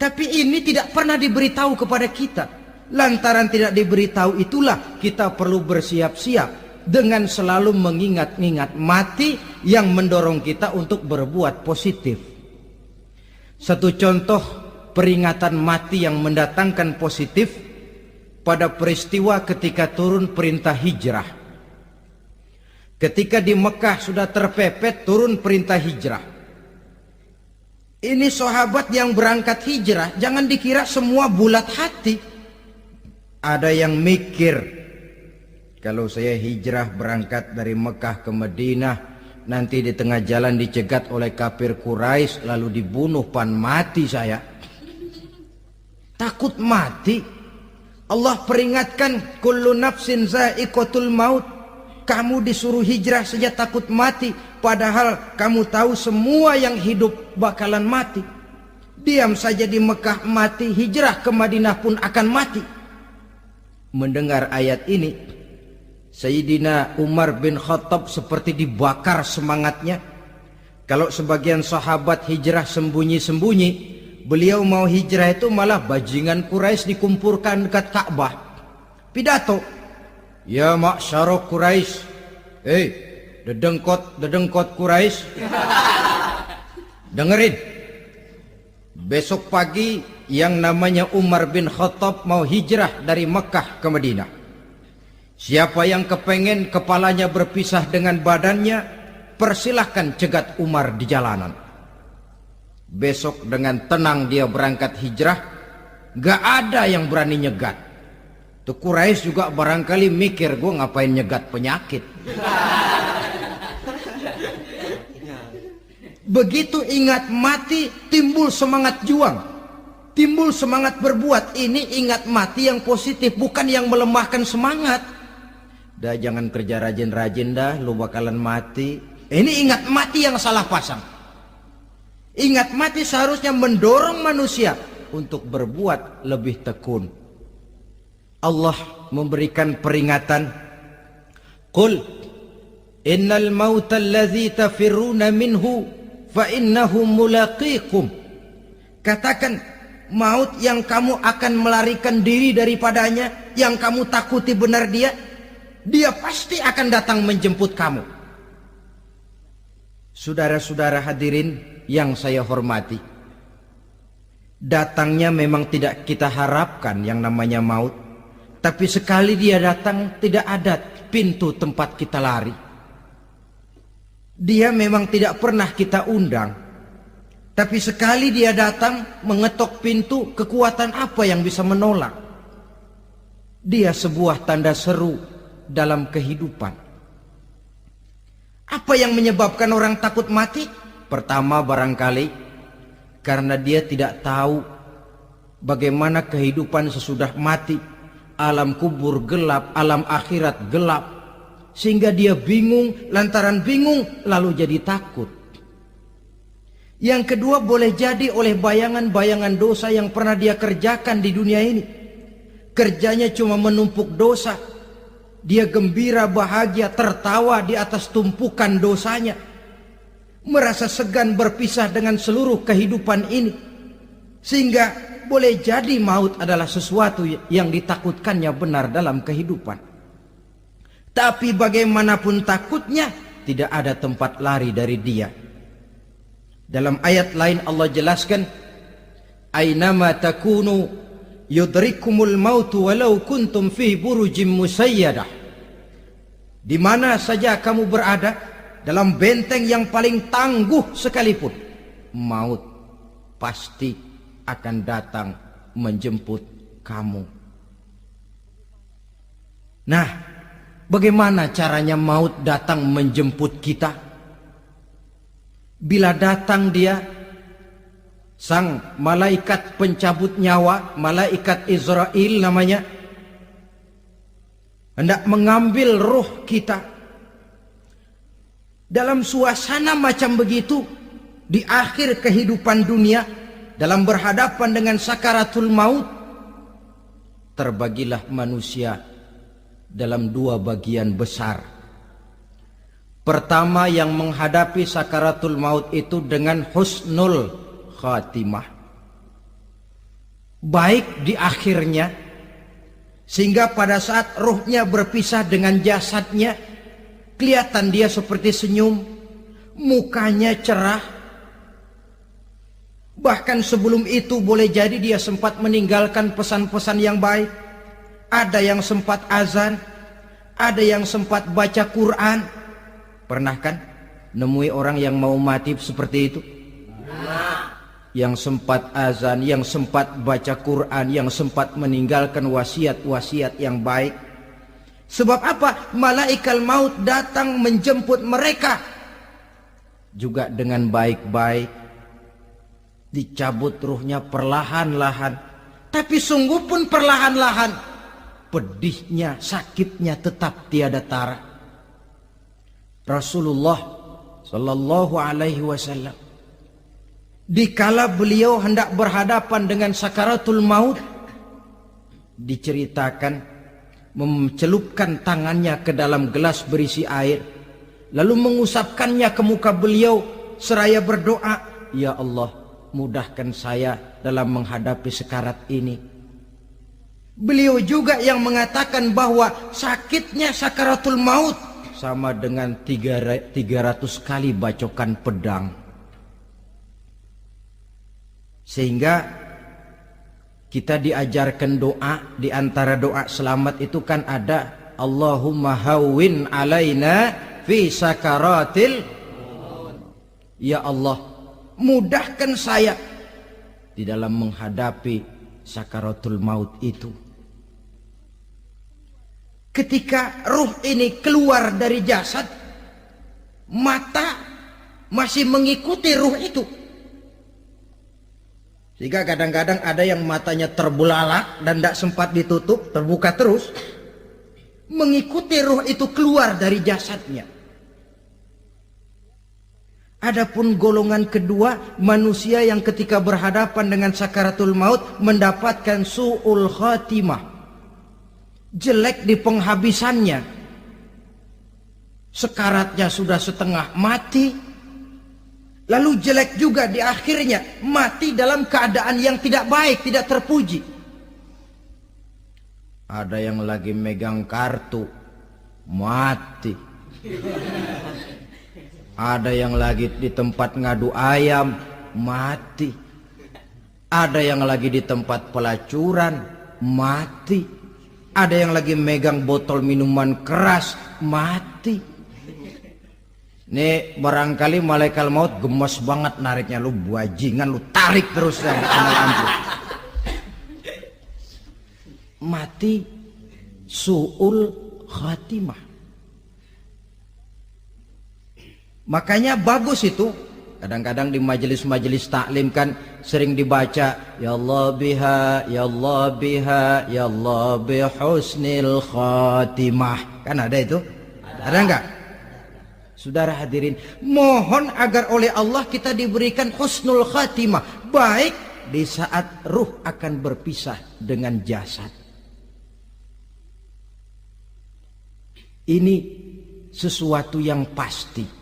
Tapi ini tidak pernah diberitahu kepada kita. Lantaran tidak diberitahu itulah kita perlu bersiap-siap dengan selalu mengingat-ingat mati yang mendorong kita untuk berbuat positif. Satu contoh peringatan mati yang mendatangkan positif pada peristiwa ketika turun perintah hijrah. Ketika di Mekah sudah terpepet turun perintah hijrah. Ini sahabat yang berangkat hijrah, jangan dikira semua bulat hati. Ada yang mikir, kalau saya hijrah berangkat dari Mekah ke Madinah, nanti di tengah jalan dicegat oleh kafir Quraisy lalu dibunuh, mati saya. Takut mati. Allah peringatkan, kullu nafsin za'iqatul maut. Kamu disuruh hijrah saja takut mati, padahal kamu tahu semua yang hidup bakalan mati. Diam saja di Mekah mati, hijrah ke Madinah pun akan mati. Mendengar ayat ini, Sayyidina Umar bin Khattab seperti dibakar semangatnya. Kalau sebagian sahabat hijrah sembunyi-sembunyi, beliau mau hijrah itu malah bajingan Quraisy dikumpulkan dekat Ka'bah. Pidato, ya ma'syarah Quraisy, dedengkot Quraisy, dengerin. Besok pagi yang namanya Umar bin Khattab mau hijrah dari Mekah ke Madinah. Siapa yang kepengen kepalanya berpisah dengan badannya, persilahkan cegat Umar di jalanan. Besok dengan tenang dia berangkat hijrah, gak ada yang berani nyegat. Tuh Quraisy juga barangkali mikir, gue ngapain nyegat penyakit. Begitu ingat mati, timbul semangat juang, timbul semangat berbuat. Ini ingat mati yang positif, bukan yang melemahkan semangat. Dah jangan kerja rajin-rajin dah, lu bakalan mati. Ini ingat mati yang salah pasang. Ingat mati seharusnya mendorong manusia untuk berbuat lebih tekun. Allah memberikan peringatan, qul innal mauta allazi tafirruna minhu fa innahu mulaqikum. Katakan, maut yang kamu akan melarikan diri daripadanya, yang kamu takuti benar dia pasti akan datang menjemput kamu. Saudara-saudara hadirin yang saya hormati, datangnya memang tidak kita harapkan yang namanya maut. Tapi sekali dia datang, tidak ada pintu tempat kita lari. Dia memang tidak pernah kita undang. Tapi sekali dia datang, mengetok pintu, kekuatan apa yang bisa menolak? Dia sebuah tanda seru dalam kehidupan. Apa yang menyebabkan orang takut mati? Pertama barangkali karena dia tidak tahu bagaimana kehidupan sesudah mati. Alam kubur gelap, alam akhirat gelap. Sehingga dia bingung, lantaran bingung lalu jadi takut. Yang kedua boleh jadi oleh bayangan-bayangan dosa yang pernah dia kerjakan di dunia ini. Kerjanya cuma menumpuk dosa. Dia gembira, bahagia, tertawa di atas tumpukan dosanya. Merasa segan berpisah dengan seluruh kehidupan ini. Sehingga boleh jadi maut adalah sesuatu yang ditakutkannya benar dalam kehidupan. Tapi bagaimanapun takutnya, tidak ada tempat lari dari dia. Dalam ayat lain Allah jelaskan, Aynama takunu yudrikumul mautu walau kuntum fi burujim musayyadah. Di mana saja kamu berada, dalam benteng yang paling tangguh sekalipun, maut pasti akan datang menjemput kamu. Nah, bagaimana caranya maut datang menjemput kita? Bila datang dia, sang malaikat pencabut nyawa, malaikat Israel namanya, hendak mengambil roh kita. Dalam suasana macam begitu, di akhir kehidupan dunia, dalam berhadapan dengan sakaratul maut, terbagilah manusia dalam dua bagian besar. Pertama, yang menghadapi sakaratul maut itu dengan husnul khatimah, baik di akhirnya, sehingga pada saat ruhnya berpisah dengan jasadnya, kelihatan dia seperti senyum, mukanya cerah. Bahkan sebelum itu boleh jadi dia sempat meninggalkan pesan-pesan yang baik. Ada yang sempat azan, ada yang sempat baca Quran. Pernah kan nemui orang yang mau mati seperti itu? Yang sempat azan, yang sempat baca Quran, yang sempat meninggalkan wasiat-wasiat yang baik. Sebab apa? Malaikat maut datang menjemput mereka juga dengan baik-baik. Dicabut ruhnya perlahan-lahan, tapi sungguh pun perlahan-lahan. Pedihnya, sakitnya tetap tiada tara. Rasulullah Sallallahu Alaihi Wasallam, dikala beliau hendak berhadapan dengan sakaratul maut, diceritakan mencelupkan tangannya ke dalam gelas berisi air, lalu mengusapkannya ke muka beliau seraya berdoa, Ya Allah, mudahkan saya dalam menghadapi sekarat ini. Beliau juga yang mengatakan bahwa sakitnya sakaratul maut sama dengan 300 kali bacokan pedang. Sehingga kita diajarkan doa, di antara doa selamat itu kan ada Allahumma hawwin alaina fi sakaratil, ya Allah, mudahkan saya di dalam menghadapi sakaratul maut itu. Ketika ruh ini keluar dari jasad, mata masih mengikuti ruh itu. Sehingga kadang-kadang ada yang matanya terbelalak dan tidak sempat ditutup, terbuka terus, mengikuti ruh itu keluar dari jasadnya. Adapun golongan kedua, manusia yang ketika berhadapan dengan sakaratul maut mendapatkan su'ul khatimah, jelek di penghabisannya. Sekaratnya sudah setengah mati, lalu jelek juga di akhirnya, mati dalam keadaan yang tidak baik, tidak terpuji. Ada yang lagi megang kartu, mati. Ada yang lagi di tempat ngadu ayam, mati. Ada yang lagi di tempat pelacuran, mati. Ada yang lagi megang botol minuman keras, mati. Nih barangkali malaikat maut gemes banget nariknya, lu bajingan, lu tarik terus yang lampu. Mati su'ul khatimah. Makanya bagus itu. Kadang-kadang di majelis-majelis taklim kan sering dibaca, ya Allah biha, ya Allah biha, ya Allah bihusnil khatimah. Kan ada itu? Ada enggak? Saudara hadirin, mohon agar oleh Allah kita diberikan husnul khatimah, baik di saat ruh akan berpisah dengan jasad. Ini sesuatu yang pasti.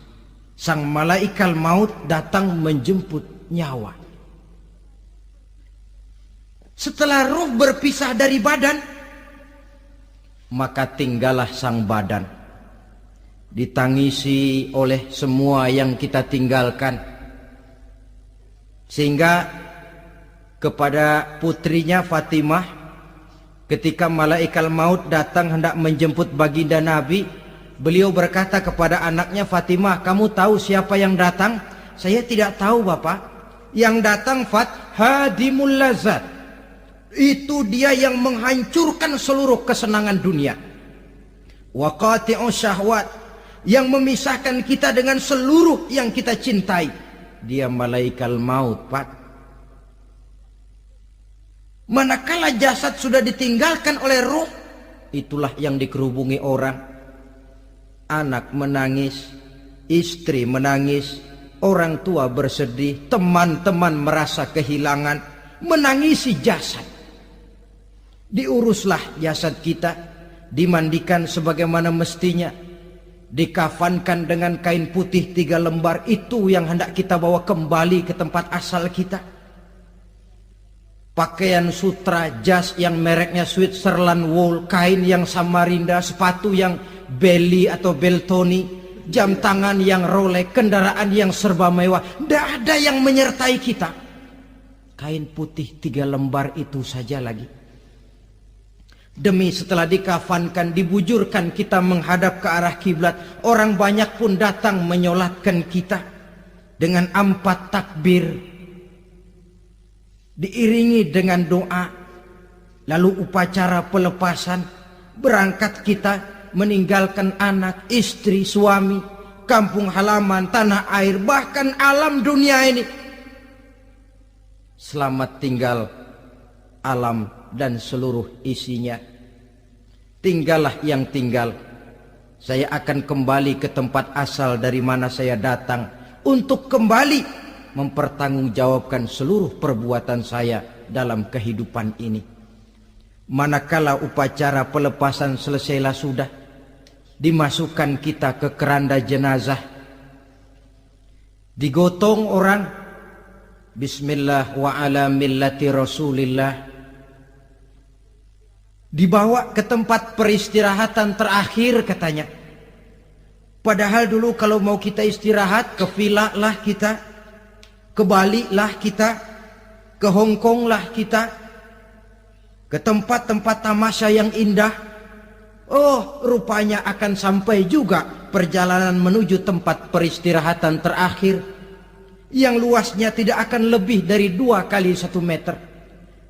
Sang malaikat maut datang menjemput nyawa. Setelah ruh berpisah dari badan, maka tinggallah sang badan, ditangisi oleh semua yang kita tinggalkan. Sehingga kepada putrinya Fatimah, ketika malaikat maut datang hendak menjemput baginda Nabi, beliau berkata kepada anaknya, Fatimah, kamu tahu siapa yang datang? Saya tidak tahu, Bapak. Yang datang hadimul lazat. Itu dia yang menghancurkan seluruh kesenangan dunia. Wa qati'u syahwat, yang memisahkan kita dengan seluruh yang kita cintai. Dia malaikat maut, Pak. Manakala jasad sudah ditinggalkan oleh ruh, itulah yang dikerubungi orang. Anak menangis, istri menangis, orang tua bersedih, teman-teman merasa kehilangan, menangisi jasad. Diuruslah jasad kita, dimandikan sebagaimana mestinya, dikafankan dengan kain putih 3 lembar, itu yang hendak kita bawa kembali ke tempat asal kita. Pakaian sutra, jas yang mereknya Switzerland wool, kain yang Samarinda, sepatu yang Belly atau Beltoni, jam tangan yang Rolex, kendaraan yang serba mewah, tidak ada yang menyertai kita. Kain putih 3 lembar itu saja lagi. Demi setelah dikafankan, dibujurkan kita menghadap ke arah kiblat, orang banyak pun datang menyolatkan kita dengan 4 takbir, diiringi dengan doa, lalu upacara pelepasan, berangkat kita meninggalkan anak, istri, suami, kampung halaman, tanah air, bahkan alam dunia ini. Selamat tinggal alam dan seluruh isinya. Tinggallah yang tinggal. Saya akan kembali ke tempat asal dari mana saya datang, untuk kembali mempertanggungjawabkan seluruh perbuatan saya dalam kehidupan ini. Manakala upacara pelepasan selesailah sudah, dimasukkan kita ke keranda jenazah, digotong orang, bismillah wa ala millati rasulillah, dibawa ke tempat peristirahatan terakhir katanya. Padahal dulu kalau mau kita istirahat, ke villa lah kita, ke Bali lah kita, ke Hong Kong lah kita, ke tempat-tempat tamasya yang indah. Oh, rupanya akan sampai juga perjalanan menuju tempat peristirahatan terakhir, yang luasnya tidak akan lebih dari 2 kali 1 meter.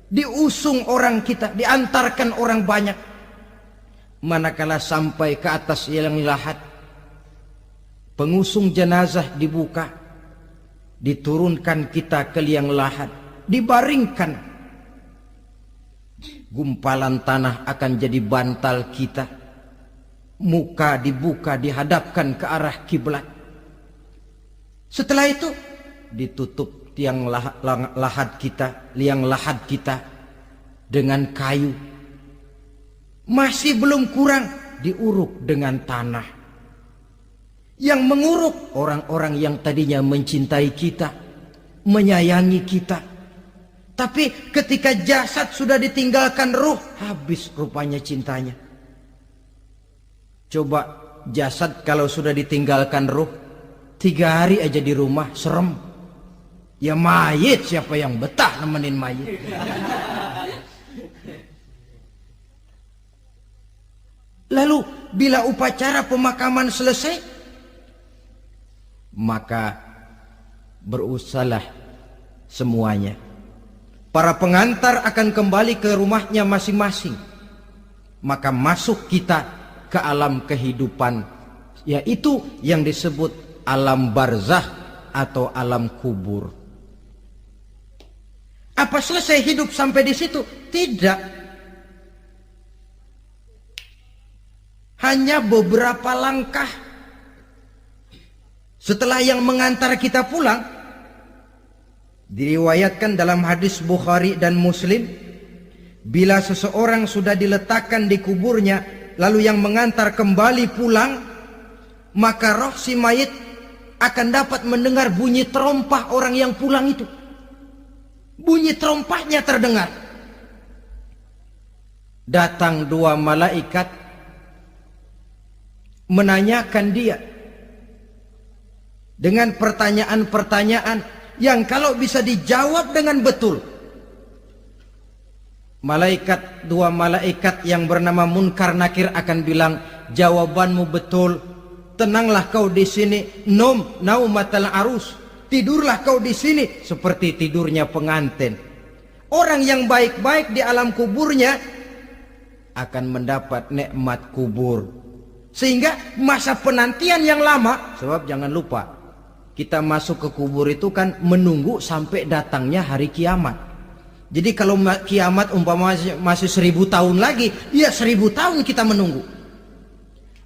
Diusung orang kita, diantarkan orang banyak. Manakala sampai ke atas yang lahat, pengusung jenazah dibuka, diturunkan kita ke liang lahat, dibaringkan. Gumpalan tanah akan jadi bantal kita. Muka dibuka, dihadapkan ke arah kiblat. Setelah itu ditutup tiang lahat kita, liang lahat kita dengan kayu. Masih belum kurang, diuruk dengan tanah. Yang menguruk orang-orang yang tadinya mencintai kita, menyayangi kita. Tapi ketika jasad sudah ditinggalkan ruh, habis rupanya cintanya. Coba jasad kalau sudah ditinggalkan ruh, 3 hari aja di rumah, serem. Ya mayit, siapa yang betah nemenin mayit? Lalu bila upacara pemakaman selesai, maka berusahalah semuanya. Para pengantar akan kembali ke rumahnya masing-masing. Maka masuk kita ke alam kehidupan, yaitu yang disebut alam barzakh atau alam kubur. Apa selesai hidup sampai di situ? Tidak. Hanya beberapa langkah setelah yang mengantar kita pulang. Diriwayatkan dalam hadis Bukhari dan Muslim, bila seseorang sudah diletakkan di kuburnya, lalu yang mengantar kembali pulang, maka roh si mayit akan dapat mendengar bunyi terompah orang yang pulang itu. Bunyi terompahnya terdengar. Datang dua malaikat menanyakan dia dengan pertanyaan-pertanyaan yang kalau bisa dijawab dengan betul, dua malaikat yang bernama Munkar Nakir akan bilang, jawabanmu betul, tenanglah kau di sini, naumatal arus, tidurlah kau di sini seperti tidurnya pengantin. Orang yang baik-baik di alam kuburnya akan mendapat nikmat kubur, sehingga masa penantian yang lama. Sebab jangan lupa, kita masuk ke kubur itu kan menunggu sampai datangnya hari kiamat. Jadi kalau kiamat umpama masih 1000 tahun lagi, ya 1000 tahun kita menunggu.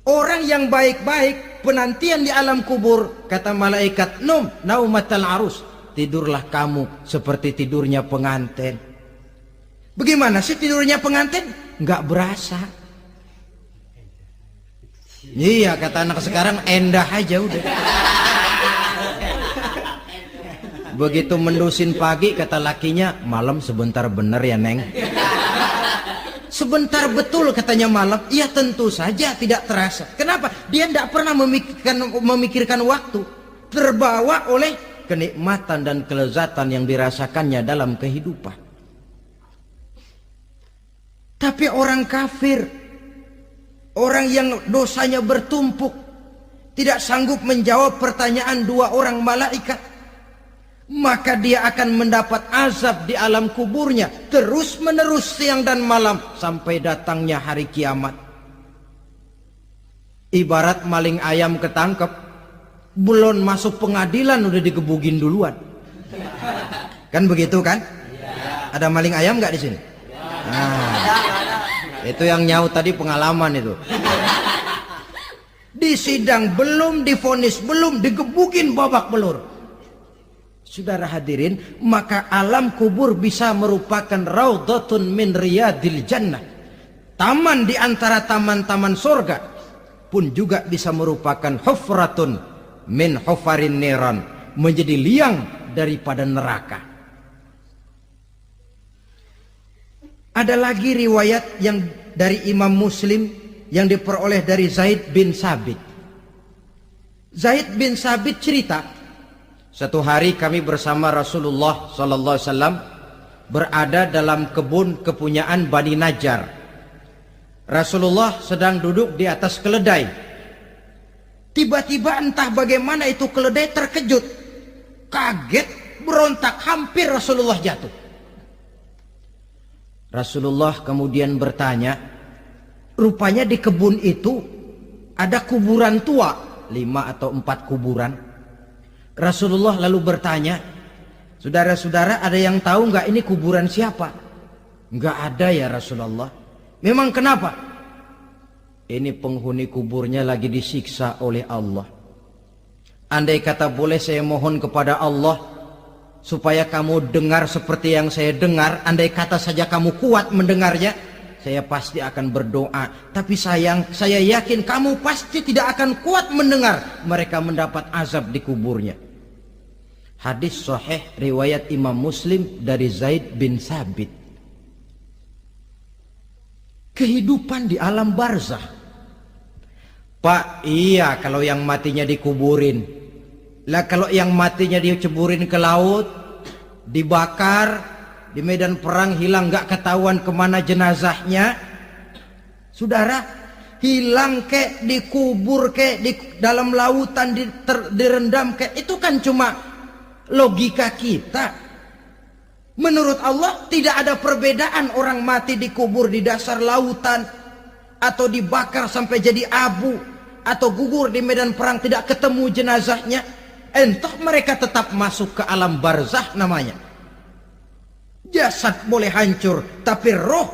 Orang yang baik-baik penantian di alam kubur, kata malaikat, naumatal arus, tidurlah kamu seperti tidurnya pengantin. Bagaimana sih tidurnya pengantin? Nggak berasa. Iya, kata anak sekarang, endah aja udah. Begitu mendusin pagi, kata lakinya, malam sebentar bener ya Neng. Sebentar betul katanya malam. Iya tentu saja tidak terasa. Kenapa? Dia tidak pernah memikirkan waktu. Terbawa oleh kenikmatan dan kelezatan yang dirasakannya dalam kehidupan. Tapi orang kafir, orang yang dosanya bertumpuk, tidak sanggup menjawab pertanyaan dua orang malaikat, maka dia akan mendapat azab di alam kuburnya terus menerus siang dan malam sampai datangnya hari kiamat. Ibarat maling ayam ketangkep, belum masuk pengadilan udah digebugin duluan. Kan begitu kan? Ada maling ayam nggak di sini? Nah, itu yang nyaut tadi pengalaman itu. Di sidang belum, divonis belum, digebugin babak belur. Saudara hadirin, maka alam kubur bisa merupakan raudhatun min riyadil jannah, taman di antara taman-taman surga, pun juga bisa merupakan hufratun min hufarin niran, menjadi liang daripada neraka. Ada lagi riwayat yang dari Imam Muslim yang diperoleh dari Zaid bin Sabit. Zaid bin Sabit cerita, satu hari kami bersama Rasulullah sallallahu alaihi wasallam berada dalam kebun kepunyaan Bani Najjar. Rasulullah sedang duduk di atas keledai. Tiba-tiba entah bagaimana itu keledai terkejut, kaget, berontak, hampir Rasulullah jatuh. Rasulullah kemudian bertanya, rupanya di kebun itu ada kuburan tua, 5 atau 4 kuburan. Rasulullah lalu bertanya, saudara-saudara ada yang tahu nggak ini kuburan siapa? Nggak ada ya Rasulullah. Memang kenapa? Ini penghuni kuburnya lagi disiksa oleh Allah. Andai kata boleh saya mohon kepada Allah supaya kamu dengar seperti yang saya dengar, andai kata saja kamu kuat mendengarnya, saya pasti akan berdoa. Tapi sayang, saya yakin kamu pasti tidak akan kuat mendengar mereka mendapat azab di kuburnya. Hadis sahih riwayat Imam Muslim dari Zaid bin Sabit. Kehidupan di alam barzakh. Pak, iya kalau yang matinya dikuburin. Lah kalau yang matinya diceburin ke laut, dibakar, di medan perang hilang, nggak ketahuan kemana jenazahnya. Saudara, hilang kek, dikubur kek, di dalam lautan direndam kek, itu kan cuma logika kita. Menurut Allah tidak ada perbedaan orang mati dikubur di dasar lautan, atau dibakar sampai jadi abu, atau gugur di medan perang tidak ketemu jenazahnya. Entah mereka tetap masuk ke alam barzah namanya. Jasad boleh hancur, tapi roh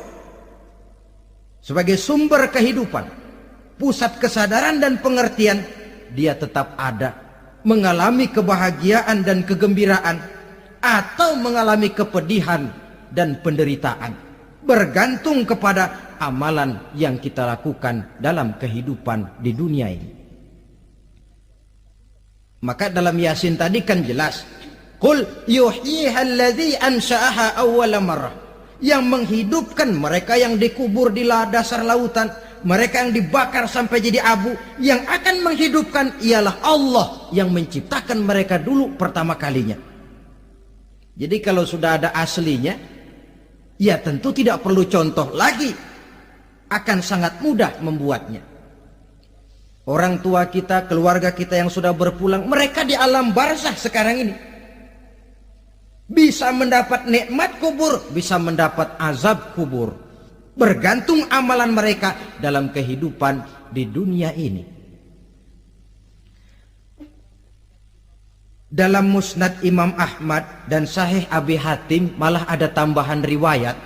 sebagai sumber kehidupan, pusat kesadaran dan pengertian, dia tetap ada, mengalami kebahagiaan dan kegembiraan, atau mengalami kepedihan dan penderitaan, bergantung kepada amalan yang kita lakukan dalam kehidupan di dunia ini. Maka dalam Yasin tadi kan jelas, qul yuhyiha alladzi ansha'aha awwala marrah, yang menghidupkan mereka yang dikubur di dasar lautan, mereka yang dibakar sampai jadi abu, yang akan menghidupkan ialah Allah yang menciptakan mereka dulu pertama kalinya. Jadi kalau sudah ada aslinya, ya tentu tidak perlu contoh lagi, akan sangat mudah membuatnya. Orang tua kita, keluarga kita yang sudah berpulang, mereka di alam barzah sekarang ini bisa mendapat nikmat kubur, bisa mendapat azab kubur, bergantung amalan mereka dalam kehidupan di dunia ini. Dalam Musnad Imam Ahmad dan Sahih Abi Hatim malah ada tambahan riwayat,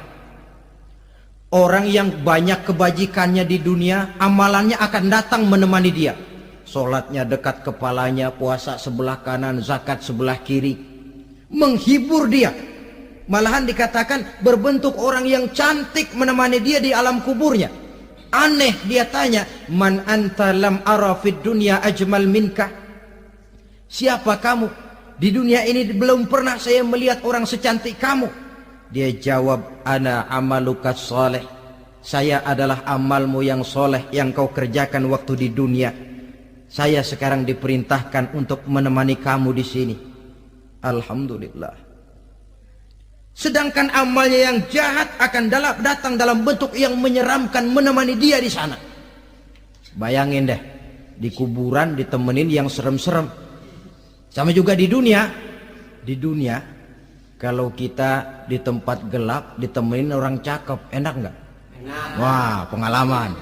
orang yang banyak kebajikannya di dunia, amalannya akan datang menemani dia. Sholatnya dekat kepalanya, puasa sebelah kanan, zakat sebelah kiri, menghibur dia. Malahan dikatakan berbentuk orang yang cantik menemani dia di alam kuburnya. Aneh, dia tanya, man anta lam ara fid dunya ajmal minka, siapa kamu? Di dunia ini belum pernah saya melihat orang secantik kamu. Dia jawab, ana amaluka soleh, saya adalah amalmu yang soleh yang kau kerjakan waktu di dunia. Saya sekarang diperintahkan untuk menemani kamu di sini. Alhamdulillah. Sedangkan amalnya yang jahat akan datang dalam bentuk yang menyeramkan menemani dia di sana. Bayangin deh, di kuburan ditemenin yang serem-serem. Sama juga di dunia. Di dunia, kalau kita di tempat gelap ditemenin orang cakep, enak nggak? Enak. Wah, pengalaman.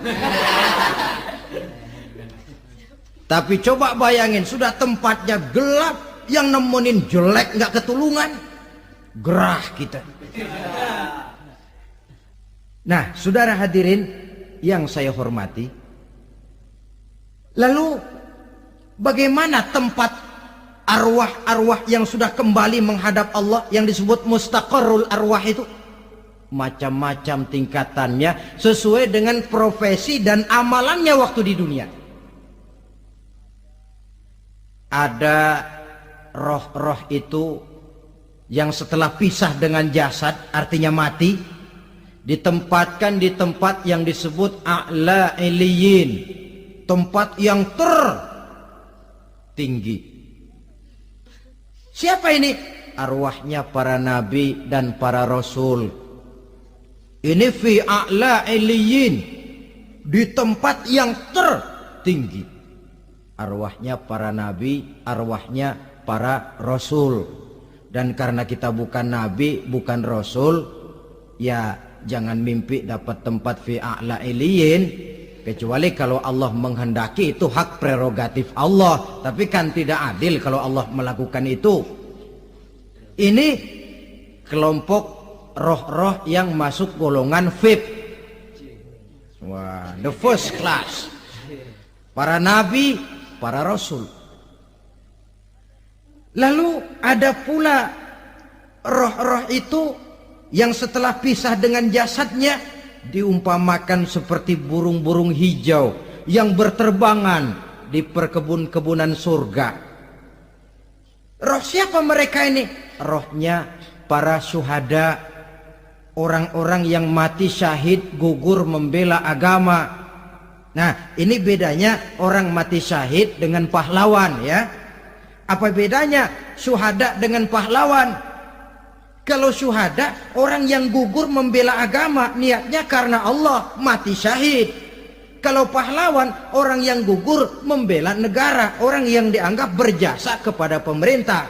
Tapi coba bayangin, sudah tempatnya gelap, yang nemenin jelek nggak ketulungan, gerah kita. Nah, saudara hadirin yang saya hormati, lalu bagaimana tempat arwah-arwah yang sudah kembali menghadap Allah yang disebut mustaqarrul arwah itu? Macam-macam tingkatannya sesuai dengan profesi dan amalannya waktu di dunia. Ada roh-roh itu yang setelah pisah dengan jasad, artinya mati, ditempatkan di tempat yang disebut a'la iliyin, tempat yang tertinggi. Siapa ini? Arwahnya para nabi dan para rasul. Ini fi a'la iliyin, di tempat yang tertinggi. Arwahnya para nabi, arwahnya para rasul. Dan karena kita bukan nabi, bukan rasul, ya jangan mimpi dapat tempat fi a'la iliyin, kecuali kalau Allah menghendaki, itu hak prerogatif Allah. Tapi kan tidak adil kalau Allah melakukan itu. Ini kelompok roh-roh yang masuk golongan VIP. Wah, the first class. Para nabi, para rasul. Lalu ada pula roh-roh itu yang setelah pisah dengan jasadnya diumpamakan seperti burung-burung hijau yang berterbangan di perkebun-kebunan surga. Roh siapa mereka ini? Rohnya para syuhada, orang-orang yang mati syahid gugur membela agama. Nah, ini bedanya orang mati syahid dengan pahlawan, ya. Apa bedanya syuhada dengan pahlawan? Kalau syuhada, orang yang gugur membela agama, niatnya karena Allah, mati syahid. Kalau pahlawan, orang yang gugur membela negara, orang yang dianggap berjasa kepada pemerintah.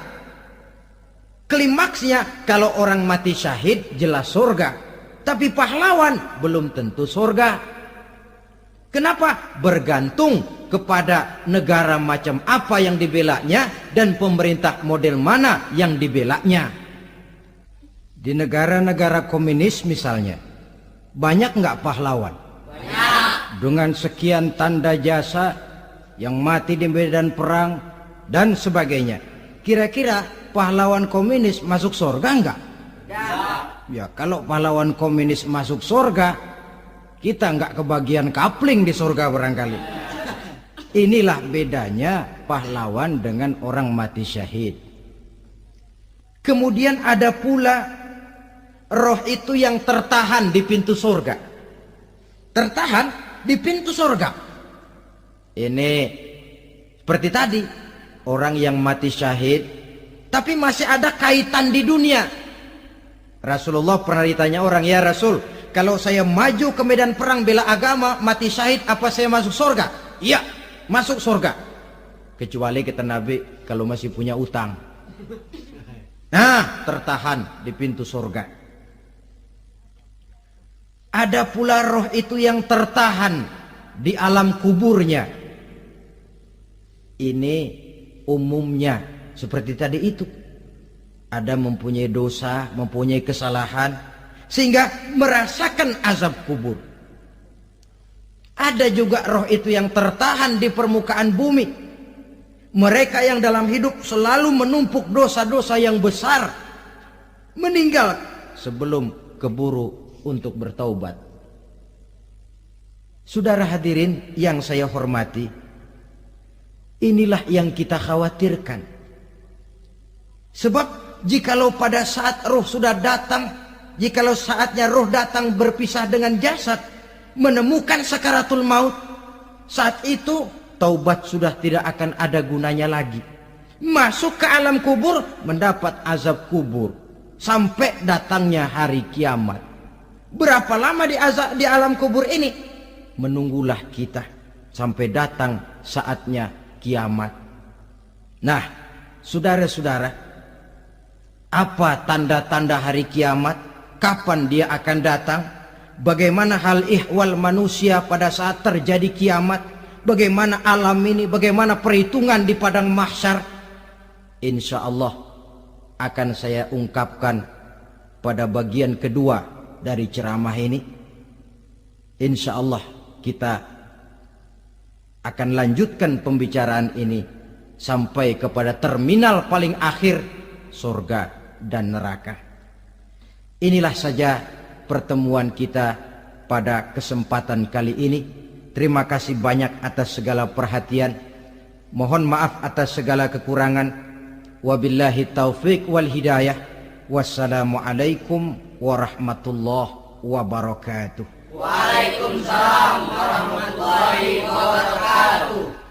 Klimaksnya, kalau orang mati syahid jelas surga, tapi pahlawan belum tentu surga. Kenapa? Bergantung kepada negara macam apa yang dibelanya dan pemerintah model mana yang dibelanya. Di negara-negara komunis misalnya, banyak nggak pahlawan? Dengan sekian tanda jasa yang mati di medan perang dan sebagainya. Kira-kira pahlawan komunis masuk surga enggak? Ya, kalau pahlawan komunis masuk surga, kita enggak kebagian kapling di surga barangkali. Inilah bedanya pahlawan dengan orang mati syahid. Kemudian ada pula roh itu yang tertahan di pintu surga. Tertahan di pintu surga. Ini seperti tadi, orang yang mati syahid tapi masih ada kaitan di dunia. Rasulullah pernah ditanya orang, ya Rasul, kalau saya maju ke medan perang bela agama, mati syahid, apa saya masuk surga? Iya, masuk surga. Kecuali kata Nabi, kalau masih punya utang. Nah, tertahan di pintu surga. Ada pula roh itu yang tertahan di alam kuburnya. Ini umumnya seperti tadi itu. Ada mempunyai dosa, mempunyai kesalahan, sehingga merasakan azab kubur. Ada juga roh itu yang tertahan di permukaan bumi. Mereka yang dalam hidup selalu menumpuk dosa-dosa yang besar, meninggal sebelum keburu untuk bertaubat. Saudara hadirin yang saya hormati, inilah yang kita khawatirkan. Sebab jikalau pada saat roh sudah datang, jikalau saatnya roh datang berpisah dengan jasad, menemukan sakaratul maut, saat itu taubat sudah tidak akan ada gunanya lagi. Masuk ke alam kubur, mendapat azab kubur sampai datangnya hari kiamat. Berapa lama di alam kubur ini? Menunggulah kita sampai datang saatnya kiamat. Nah, saudara-saudara, apa tanda-tanda hari kiamat? Kapan dia akan datang? Bagaimana hal ihwal manusia pada saat terjadi kiamat? Bagaimana alam ini? Bagaimana perhitungan di padang mahsyar? Insya Allah akan saya ungkapkan pada bagian kedua dari ceramah ini. Insya Allah kita akan lanjutkan pembicaraan ini sampai kepada terminal paling akhir, surga dan neraka. Inilah saja pertemuan kita pada kesempatan kali ini. Terima kasih banyak atas segala perhatian. Mohon maaf atas segala kekurangan. Wabillahi taufiq wal hidayah. Wassalamualaikum warahmatullahi wabarakatuh. Waalaikumsalam warahmatullahi wabarakatuh.